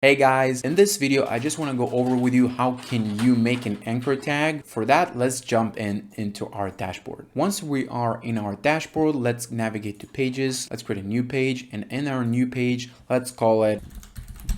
Hey guys, in this video I just want to go over with you how can you make an anchor tag. For that, let's jump into our dashboard. Once we are in our dashboard, let's navigate to pages. Let's create a new page, and in our new page, let's call it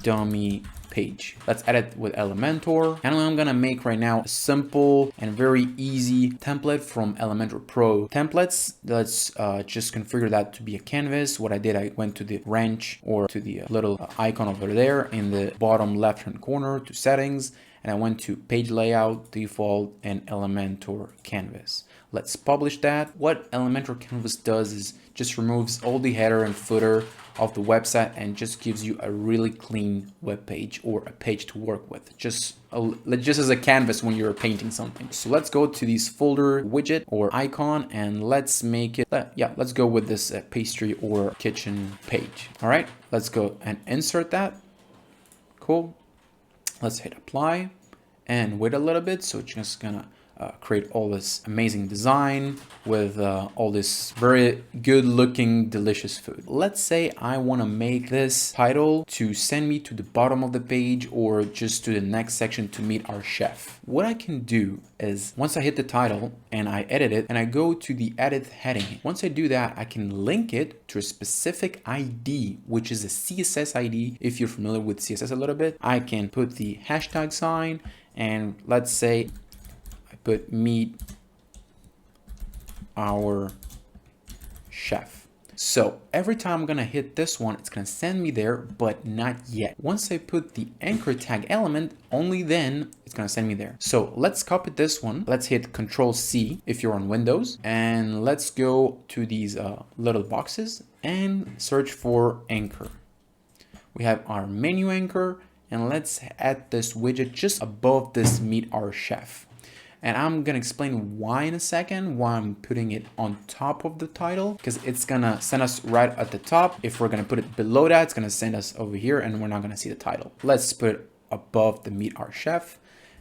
dummy page. Let's edit with Elementor, and I'm gonna make right now a simple and very easy template from Elementor Pro templates. Let's just configure that to be a canvas. What I did, I went to the wrench or to the little icon over there in the bottom left hand corner to settings, and I went to page layout, default, and Elementor canvas. Let's publish that. What Elementor canvas does is just removes all the header and footer of the website and just gives you a really clean web page or a page to work with, just as a canvas when you're painting something. So let's go to this folder widget or icon, and let's make it, let's go with this pastry or kitchen page. All right, let's go and insert that. Cool. Let's hit apply and wait a little bit. So it's just gonna create all this amazing design with all this very good looking delicious food. Let's say I want to make this title to send me to the bottom of the page or just to the next section to meet our chef. What I can do is, once I hit the title and I edit it and I go to the edit heading, once I do that, I can link it to a specific ID, which is a CSS ID. If you're familiar with CSS a little bit, I can put the hashtag sign, and let's say but meet our chef. So every time I'm gonna hit this one, it's gonna send me there, but not yet. Once I put the anchor tag element, only then it's gonna send me there. So let's copy this one. Let's hit Control C if you're on Windows, and let's go to these little boxes and search for anchor. We have our menu anchor, and let's add this widget just above this meet our chef. And I'm gonna explain why in a second, why I'm putting it on top of the title, because it's gonna send us right at the top. If we're gonna put it below that, it's gonna send us over here and we're not gonna see the title. Let's put it above the meet our chef.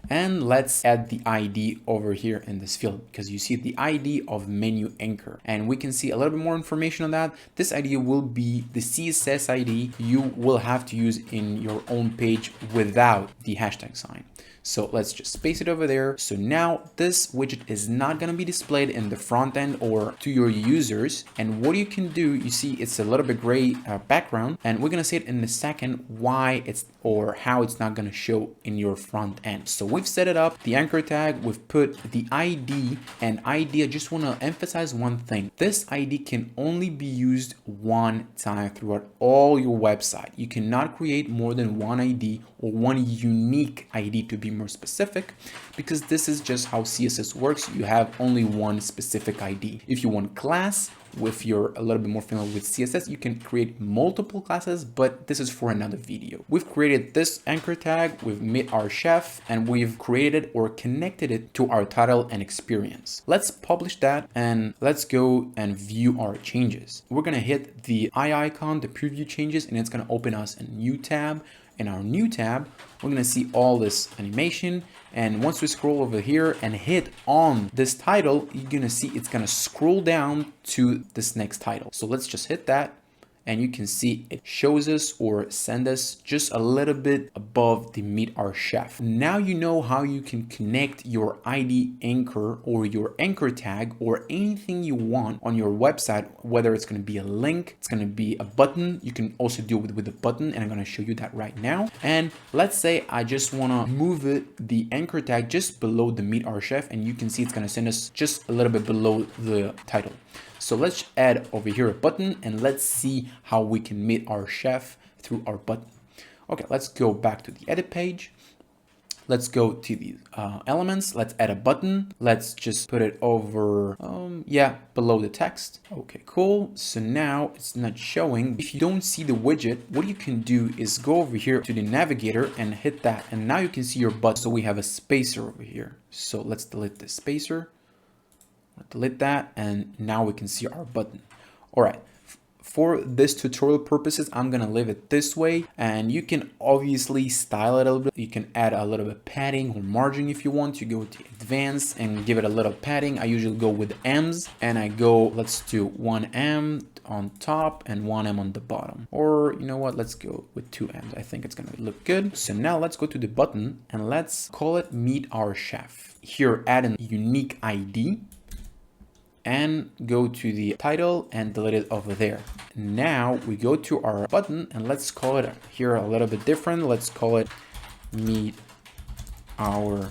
And let's add the ID over here in this field, because you see the ID of menu anchor, and we can see a little bit more information on that. This ID will be the CSS ID you will have to use in your own page without the hashtag sign. So let's just space it over there. So now this widget is not going to be displayed in the front end or to your users. And what you can do, you see it's a little bit gray background, and we're going to see it in a second why it's or how it's not going to show in your front end. So we've set it up, the anchor tag, we've put the ID, and ID, I just want to emphasize one thing. This ID can only be used one time throughout all your website. You cannot create more than one ID or one unique ID, to be more specific, because this is just how CSS works. You have only one specific ID. If you want class, if you're a little bit more familiar with CSS, you can create multiple classes, but this is for another video. We've created this anchor tag, we've met our chef, and we've created or connected it to our title and experience. Let's publish that, and let's go and view our changes. We're gonna hit the eye icon, the preview changes, and it's gonna open us a new tab. In our new tab, we're gonna see all this animation, and once we scroll over here and hit on this title, you're gonna see it's gonna scroll down to this next title. So let's just hit that, and you can see it shows us or send us just a little bit above the meet our chef. Now you know how you can connect your ID anchor or your anchor tag or anything you want on your website, whether it's going to be a link, it's going to be a button. You can also do it with a button, and I'm going to show you that right now. And let's say I just want to move the anchor tag just below the meet our chef, and you can see it's going to send us just a little bit below the title. So let's add over here a button, and let's see how we can meet our chef through our button. Okay, let's go back to the edit page. Let's go to the elements. Let's add a button. Let's just put it over, below the text. Okay, cool. So now it's not showing. If you don't see the widget, what you can do is go over here to the navigator and hit that. And now you can see your button. So we have a spacer over here. So let's delete the spacer. Delete that, and now we can see our button. All right, for this tutorial purposes, I'm gonna leave it this way, and you can obviously style it a little bit. You can add a little bit of padding or margin if you want. You go to advanced and give it a little padding. I usually go with M's, and I go, let's do 1 M on top and 1M on the bottom. Or you know what, let's go with 2M's. I think it's gonna look good. So now let's go to the button and let's call it Meet Our Chef. Here, add a unique ID and go to the title and delete it over there. Now we go to our button and let's call it here a little bit different. Let's call it Meet Our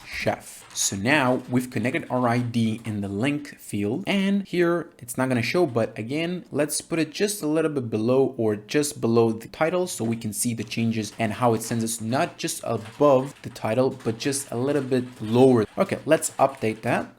Chef. So now we've connected our ID in the link field, and here it's not going to show, but again, let's put it just a little bit below or just below the title so we can see the changes and how it sends us not just above the title, but just a little bit lower. Okay, let's update that.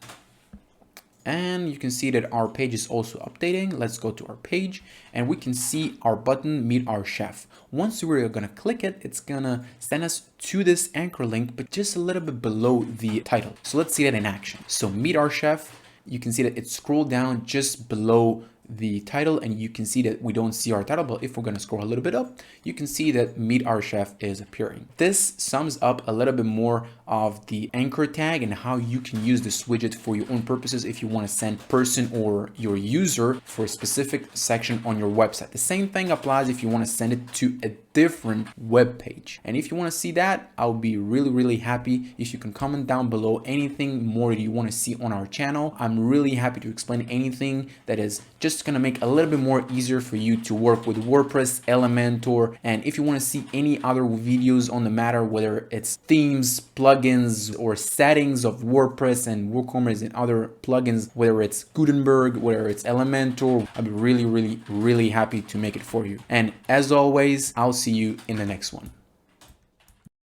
And you can see that our page is also updating. Let's go to our page and we can see our button Meet Our Chef. Once we're gonna click it, it's gonna send us to this anchor link, but just a little bit below the title. So let's see that in action. So Meet Our Chef, you can see that it scrolled down just below the title, and you can see that we don't see our title, but if we're going to scroll a little bit up, you can see that Meet Our Chef is appearing. This sums up a little bit more of the anchor tag and how you can use this widget for your own purposes if you want to send person or your user for a specific section on your website. The same thing applies if you want to send it to a different web page. And if you want to see that, I'll be really happy if you can comment down below anything more that you want to see on our channel. I'm really happy to explain anything that is just going to make a little bit more easier for you to work with WordPress, Elementor. And if you want to see any other videos on the matter, whether it's themes, plugins, or settings of WordPress and WooCommerce and other plugins, whether it's Gutenberg, whether it's Elementor, I'll be really happy to make it for you. And as always, I'll see you in the next one.